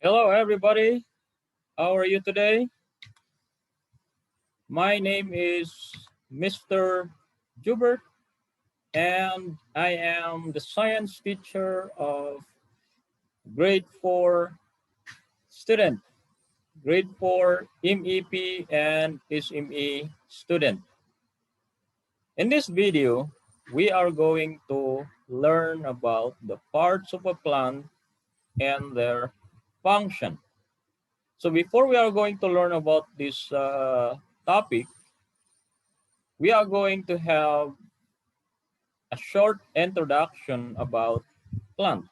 Hello, everybody. How are you today? My name is Mr. Jubert, and I am the science teacher of grade 4 student, grade 4 MEP and SME student. In this video, we are going to learn about the parts of a plant and their function. So before we are going to learn about this topic, we are going to have a short introduction about plant.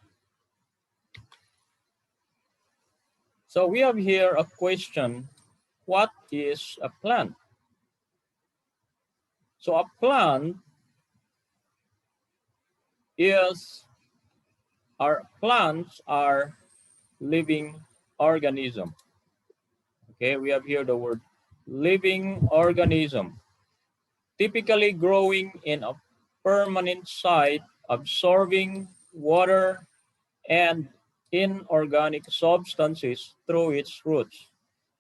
So we have here a question, what is a plant? So a plant is, our plants are living organism. Okay, we have here the word living organism, typically growing in a permanent site, absorbing water and inorganic substances through its roots,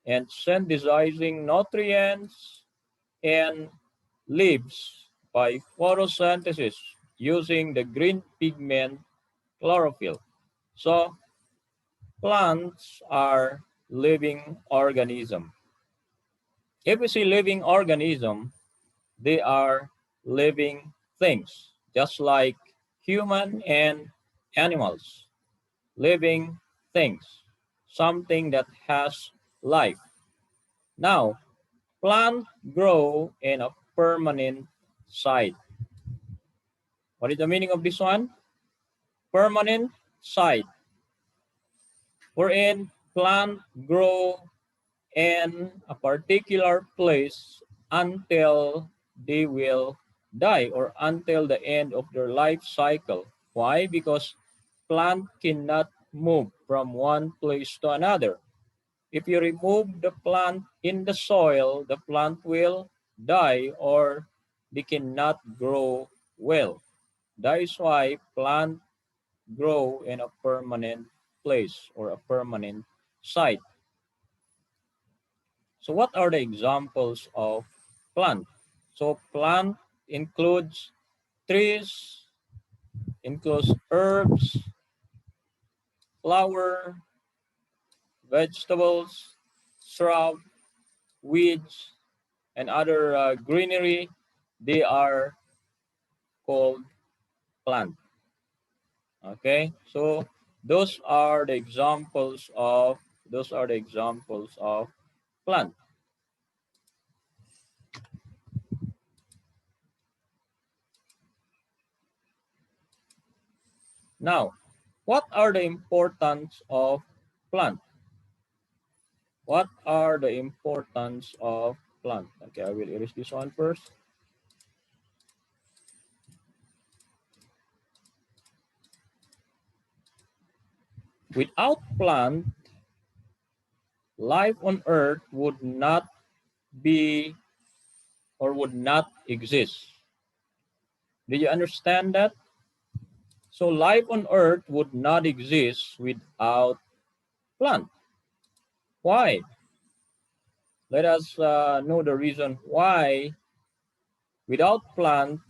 and synthesizing nutrients and leaves by photosynthesis using the green pigment chlorophyll. So plants are living organism. If we see living organism, they are living things, just like human and animals, living things, something that has life. Now, plants grow in a permanent site. What is the meaning of this one? Permanent site, wherein plants grow in a particular place until they will die or until the end of their life cycle. Why? Because plant cannot move from one place to another. If you remove the plant in the soil, the plant will die or they cannot grow well. That is why plants grow in a permanent place or a permanent site. So what are the examples of plant? So plant includes trees, includes herbs, flower, vegetables, shrub, weeds, and other greenery. They are called plant. Okay, so those are the examples of plant. Now, what are the importance of plant? What are the importance of plant? Okay, I will erase this one first. Without plant, life on earth would not be or would not exist. Do you understand that? So life on earth would not exist without plant. Why? Let us know the reason why without plant,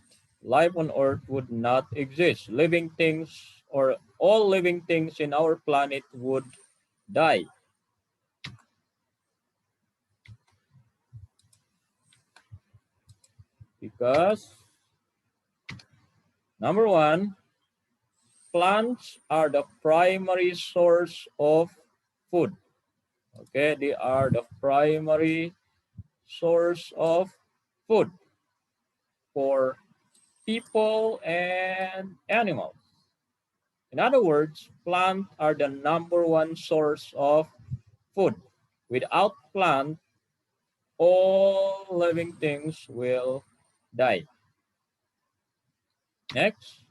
life on earth would not exist. Living things or all living things in our planet would die. Because number one, plants are the primary source of food. Okay, they are the primary source of food for people and animals. In other words, plants are the number one source of food. Without plant, all living things will die. Next.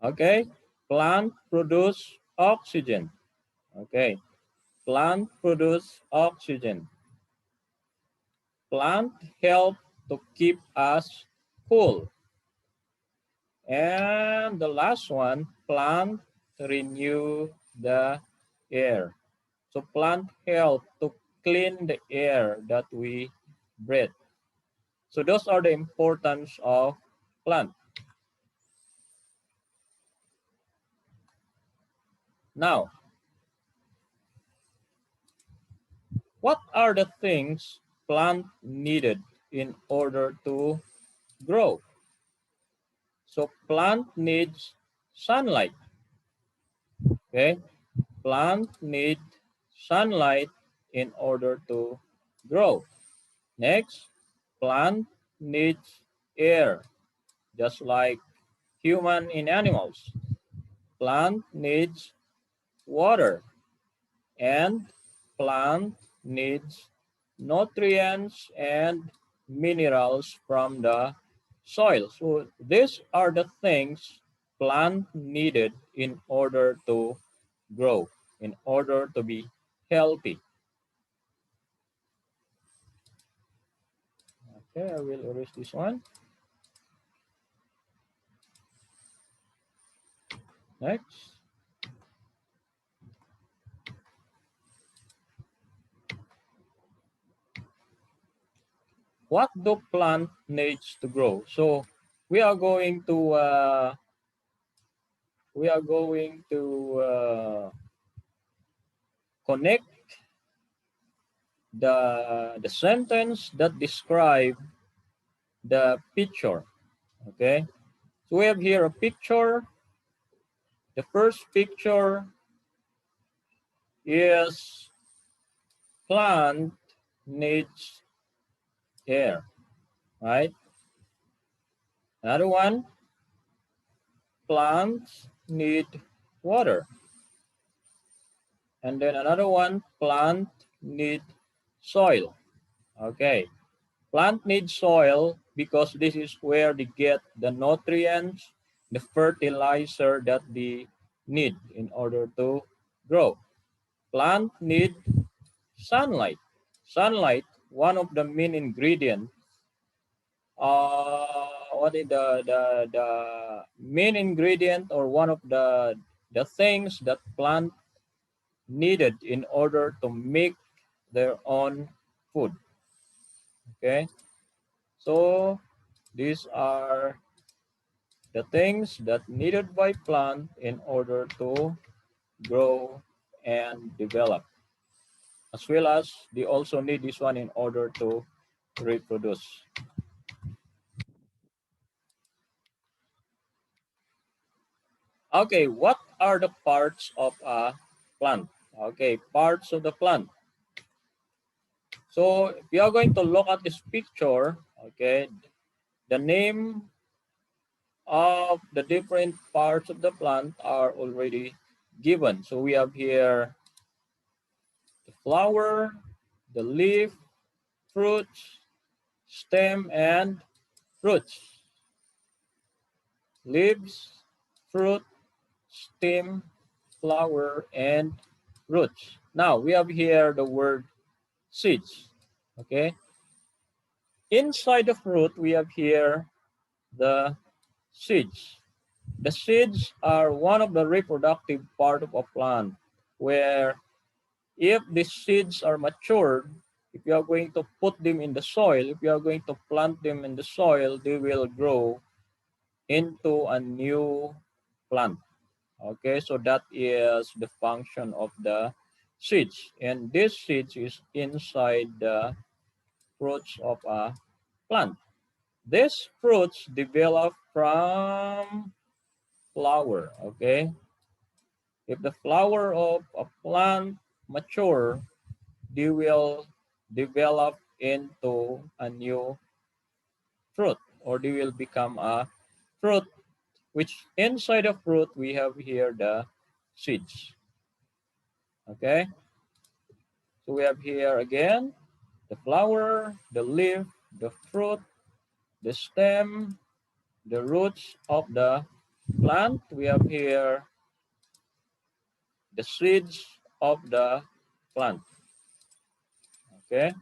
Okay, plant produce oxygen. Okay, Plant produce oxygen. Plant help to keep us cool. And the last one, plant renew the air. So plant help to clean the air that we breathe. So those are the importance of plant. Now, what are the things plant needed in order to grow? So plant needs sunlight. Okay, plant need sunlight in order to grow. Next, plant needs air, just like human in animals. Plant needs water, and plant needs nutrients and minerals from the soil. So these are the things plant needed in order to grow, in order to be healthy. Okay, I will erase this one. Next. What do plant needs to grow? So we are going to connect the sentence that describe the picture. Okay, so we have here a picture. The first picture is plant needs air, right? Another one, plants need water. And then another one, plant need soil. Okay, plant needs soil because this is where they get the nutrients, the fertilizer that they need in order to grow. Plant need sunlight. Sunlight, one of the main ingredients. What is the main ingredient or one of the things that plant needed in order to make their own food? Okay, so these are the things that needed by plant in order to grow and develop, as well as they also need this one in order to reproduce. Okay, what are the parts of a plant? Okay, parts of the plant. So if you are going to look at this picture, okay, the name of the different parts of the plant are already given. So we have here the flower, the leaf, fruits, stem, and roots. Leaves, fruit, stem, flower, and roots. Now we have here the word seeds. Okay. Inside the fruit, we have here the seeds. The seeds are one of the reproductive part of a plant where if the seeds are matured, if you are going to put them in the soil, if you are going to plant them in the soil, they will grow into a new plant. Okay, so that is the function of the seeds. And this seeds is inside the fruits of a plant. These fruits develop from flower, okay? If the flower of a plant mature, they will develop into a new fruit, or they will become a fruit, which inside the fruit we have here the seeds. Okay, so we have here again the flower, the leaf, the fruit, the stem, the roots of the plant. We have here the seeds of the plant. Okay,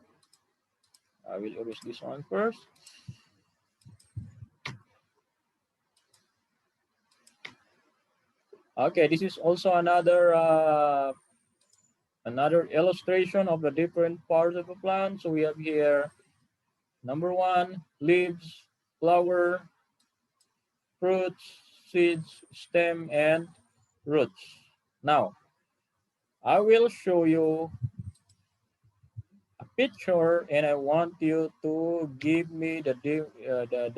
I will erase this one first. Okay, this is also another illustration of the different parts of a plant. So we have here number one, leaves, flower, fruits, seeds, stem, and roots. Now, I will show you a picture, and I want you to give me the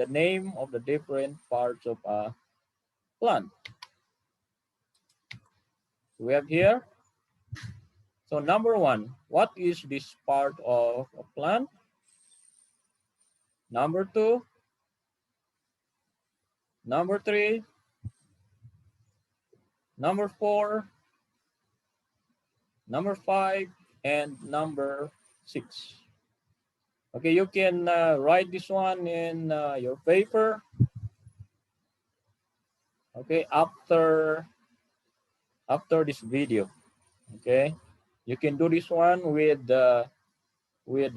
name of the different parts of a plant. We have here. So number one, what is this part of a plant? Number two, number three, number four, number five, and number six. Okay, you can write this one in your paper. Okay, after this video. Okay, you can do this one with the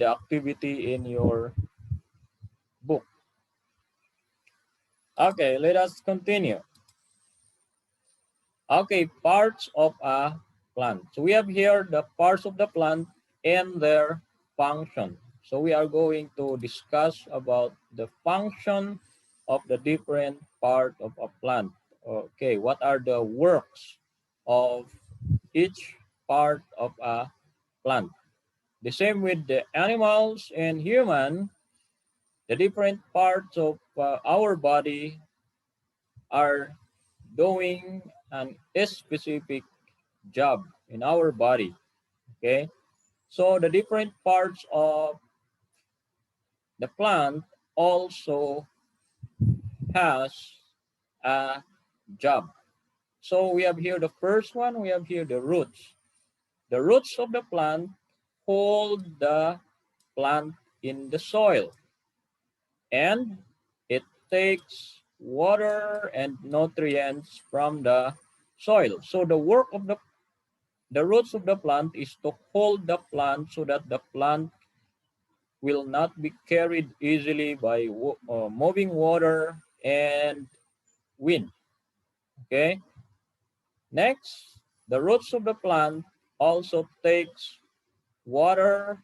activity in your book. Okay, let us continue. Okay, parts of a plant. So we have here the parts of the plant and their function. So we are going to discuss about the function of the different part of a plant. Okay, what are the works of each part of a plant? The same with the animals and human, the different parts of our body are doing an specific job in our body. Okay, so the different parts of the plant also has a job. So we have here the first one, we have here the roots. The roots of the plant hold the plant in the soil, and it takes water and nutrients from the soil. So the work of the roots of the plant is to hold the plant so that the plant will not be carried easily by moving water and wind. Okay. Next, the roots of the plant also takes water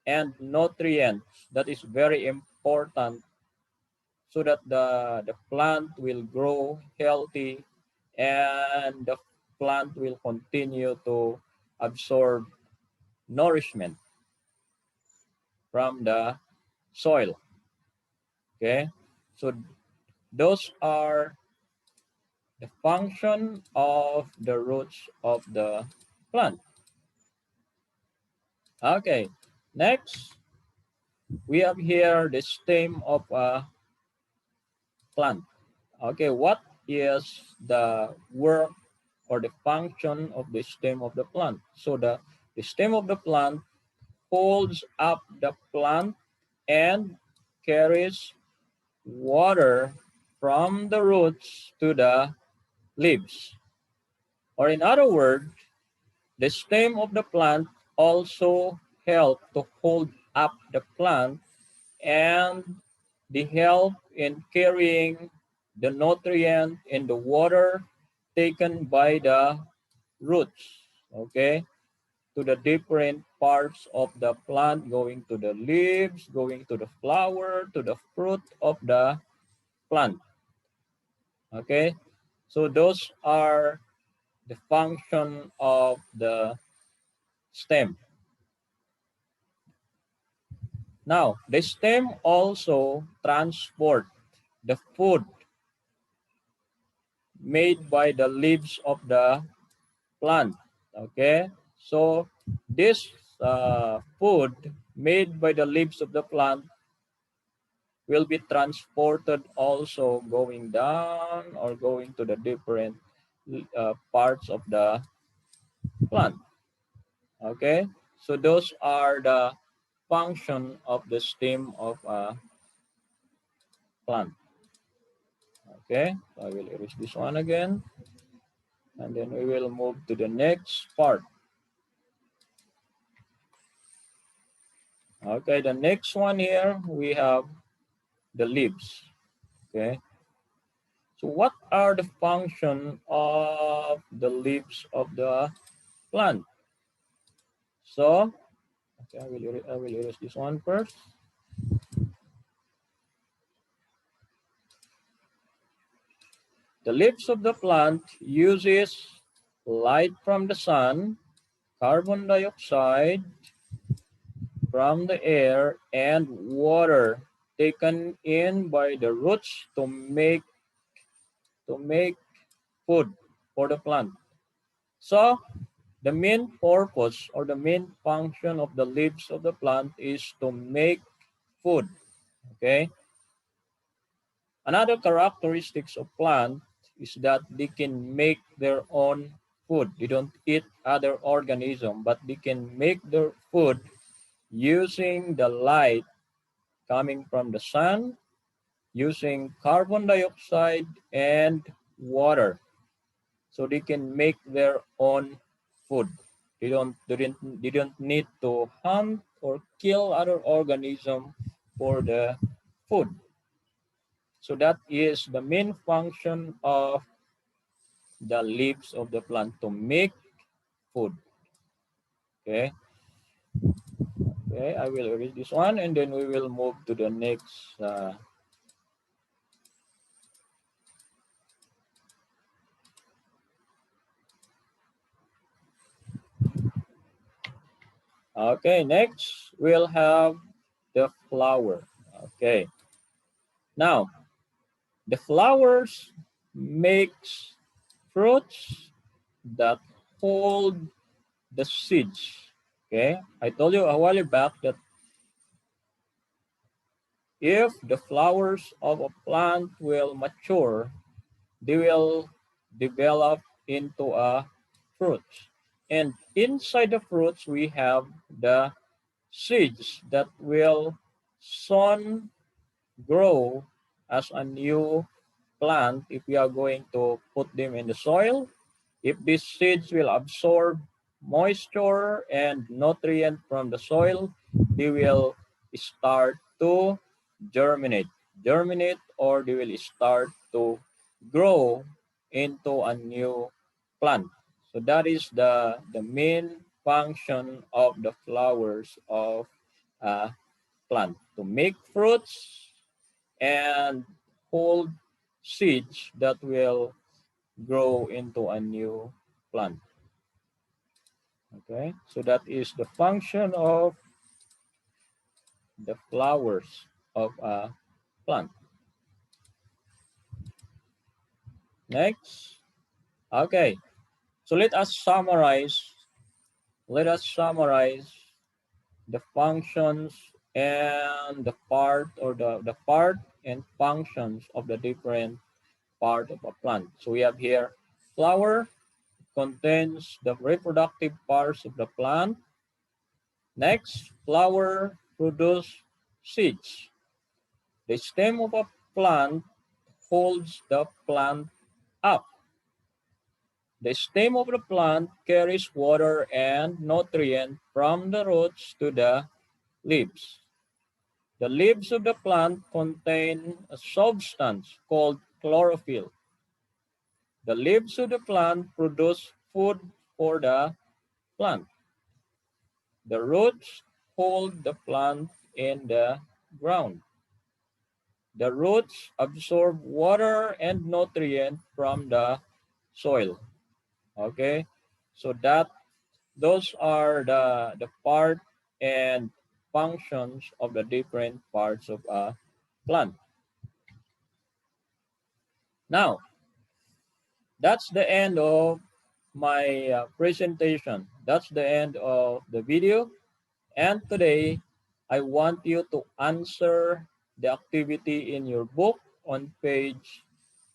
and nutrients. That is very important so that the plant will grow healthy and the plant will continue to absorb nourishment from the soil. Okay, so those are the function of the roots of the plant. Okay, next we have here the stem of a plant. Okay, what is the work or the function of the stem of the plant? So the stem of the plant holds up the plant and carries water from the roots to the leaves. Or in other words, the stem of the plant also help to hold up the plant and the help in carrying the nutrient and the water taken by the roots, okay, to the different parts of the plant, going to the leaves, going to the flower, to the fruit of the plant. Okay, so those are the function of the stem. Now, the stem also transport the food made by the leaves of the plant. Okay, so this food made by the leaves of the plant will be transported also going down or going to the different parts of the plant. Okay, so those are the function of the stem of a plant. Okay, so I will erase this one again, and then we will move to the next part. Okay, the next one here, we have the leaves. Okay, so what are the function of the leaves of the plant? So, okay, I will erase this one first. The leaves of the plant uses light from the sun, carbon dioxide from the air, and water taken in by the roots to make food for the plant. So the main purpose or the main function of the leaves of the plant is to make food. Okay. Another characteristics of plant is that they can make their own food. They don't eat other organism, but they can make their food using the light coming from the sun, using carbon dioxide and water. So they can make their own food. They don't need to hunt or kill other organism for the food. So that is the main function of the leaves of the plant to make food. Okay. Okay, I will erase this one and then we will move to the next. Okay, next we'll have the flower. Okay. Now, the flowers makes fruits that hold the seeds. Okay, I told you a while back that if the flowers of a plant will mature, they will develop into a fruit. And inside the fruits, we have the seeds that will soon grow as a new plant if we are going to put them in the soil. If these seeds will absorb moisture and nutrient from the soil, they will start to germinate, or they will start to grow into a new plant. So that is the main function of the flowers of a plant, to make fruits and hold seeds that will grow into a new plant. Okay, so that is the function of the flowers of a plant. Next, okay, so let us summarize the functions and the part and functions of the different part of a plant. So we have here flower contains the reproductive parts of the plant. Next, flower produce seeds. The stem of a plant holds the plant up. The stem of the plant carries water and nutrient from the roots to the leaves. The leaves of the plant contain a substance called chlorophyll. The leaves of the plant produce food for the plant. The roots hold the plant in the ground. The roots absorb water and nutrient from the soil. Okay, so those are the part and functions of the different parts of a plant. Now, that's the end of my presentation. That's the end of the video. And today, I want you to answer the activity in your book on page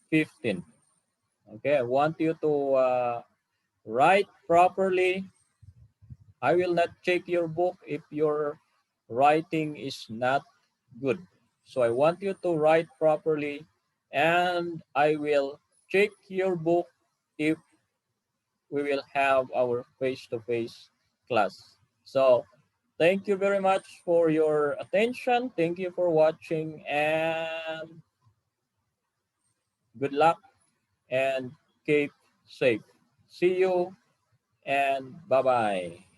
15. Okay, I want you to write properly. I will not check your book if your writing is not good. So I want you to write properly and I will check your book if we will have our face-to-face class. So Thank you very much for your attention. Thank you for watching, and good luck and keep safe. See you and bye-bye.